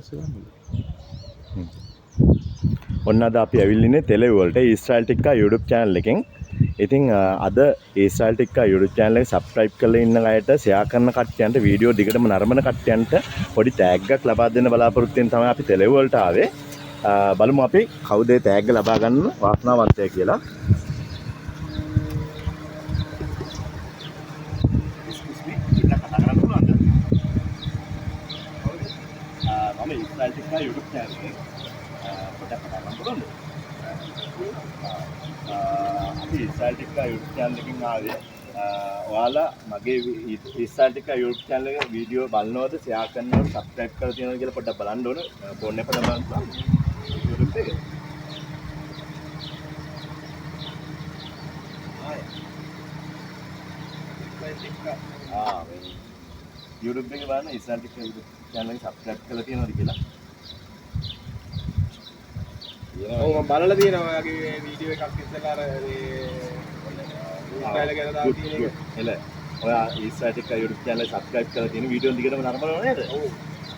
පස්සේ ගන්නද? ඔන්න අද අපි ඇවිල්ලා ඉන්නේ තෙලෙව් වලට ඊස්රායල් ටික්කා YouTube channel එකෙන්. ඉතින් අද ඊස්රායල් ටික්කා YouTube channel එක subscribe කරලා ඉන්න අයට share කරන කට්ටියන්ට වීඩියෝ දිගටම නරඹන කට්ටියන්ට පොඩි tag එකක් ලබා දෙන්න බලාපොරොත්තු වෙන තමයි අපි තෙලෙව් වලට ආවේ. බලමු අපි කවුද ඒ tag එක ලබා ගන්න වාසනාවන්තය කියලා. මම ඊස්රායල් ටික්කා YouTube channel එකේ පොඩක් කතා කරන්න පුළුවන්ද? අපි ඊස්රායල් ටික්කා YouTube channel එකකින් ආවේ. ඔයාලා මගේ ඊස්රායල් ටික්කා YouTube channel එකේ වීඩියෝ බලනවද, share කරනවද, subscribe කරලා තියෙනවද කියලා පොඩ්ඩක් බලන්න ඕන. ෆෝන් එක බලන්න YouTube එකේ. YouTube එකේ බලන්න ඊස්රායල් ටික්කා YouTube channel එක subscribe කරලා තියෙනවද කියලා. ඔව් මම බලලා තියෙනවා ඔයාගේ වීඩියෝ එකක් ඉස්සෙල්ලා අර ස්ටයිල් එක ගැන දාලා තියෙන එක. එල ඔයා ඊස්රායල් ටික්කා YouTube channel එක subscribe කරලා තියෙන වීඩියෝ දිගටම නරඹනව නේද? ඔව්.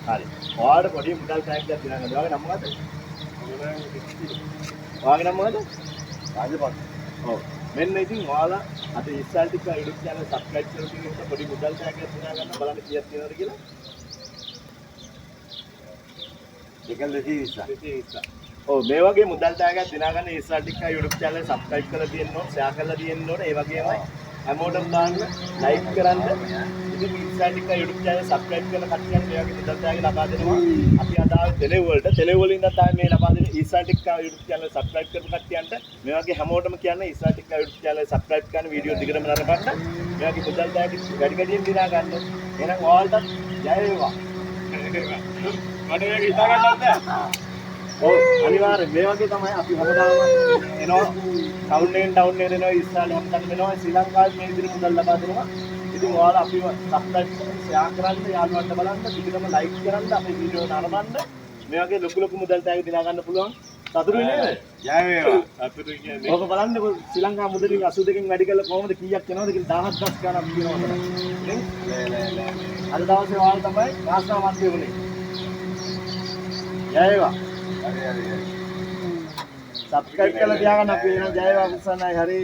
හරි. ඔයාලට පොඩි මුදල් ටැග් එකක් දෙනවා නේද? ඔයාගේ නම මොකද්ද? ඔයාගේ නම මොකද්ද? රාජපක්ෂ. ඔව්. මෙන්න ඉතින් ඔයාලා අද ඊස්රායල් ටික්කා YouTube channel subscribe කරලා තියෙන එක පොඩි මුදල් ටැග් එකක් දෙනවා ගන්න බලන්න කීයක් තියෙනවද කියලා. 220. ඔව් මේ වගේ මුදල් ටැගයක් දිනා ගන්න ඊස්රායල් ටික්කා YouTube channel එක subscribe කරලා තියෙන්න ඕන, share කරලා තියෙන්න ඕන. ඒ වගේමයි හැමෝටම දාන්න, like කරන්න. ඉතින් ඊස්රායල් ටික්කා YouTube channel subscribe කරලා කට්ටියන් මේ වගේ මුදල් ටැගයක් ලබා දෙනවා. අපි අද ආවේ තෙලෙව් වලට. තෙලෙව් වලින් ඉඳන් තමයි මේ ලබා දෙන්නේ ඊස්රායල් ටික්කා YouTube channel subscribe කරපු කට්ටියන්ට. මේ වගේ හැමෝටම කියන්නේ ඊස්රායල් ටික්කා YouTube channel subscribe කරන වීඩියෝ දිගටම නරඹන්න. මේ වගේ මුදල් ටැගයක් වැඩි වැඩියෙන් දිනා ගන්න. එහෙනම් ඔයාලට ජය වේවා. මට මේක හිතා ගන්නත් බෑ. ඔව් අනිවාර්යෙන් මේ වගේ තමයි අපි හැමදාම එනවා ටවුන් එකෙන් ටවුන් එකට එනවා ඊස්රායල් හැමතැනම එනවා ශ්‍රී ලංකාවේ මේ විදිහට මුදල් ලබා දෙනවා. ඉතින් ඔයාලා අපිව සබ්ස්ක්‍රයිබ් කරන්න, ෂෙයා කරන්න, යාළුවන්ට බලන්න, පිටිකම ලයික් කරන්න, අපේ වීඩියෝ නරඹන්න. මේ වගේ ලොකු ලොකු මුදල් ටැග් දිනා ගන්න පුළුවන්. සතුටුයි නේද? ජය වේවා. සතුටුයි කියන්නේ. ඔක බලන්නකො ශ්‍රී ලංකා මුදලින් 82කින් වැඩි කළා කොහොමද කීයක් එනවද කියලා 17 දස් ගණන් කියනවා. නේ? අද දවසේ ඔයාලා තමයි වාසනාවන්තය වුනේ. ජය වේවා. හරි. සබ්ස්ක්‍රයිබ් කරලා තියාගන්න අපි එන ජය වේවා කුසන්නයි හරි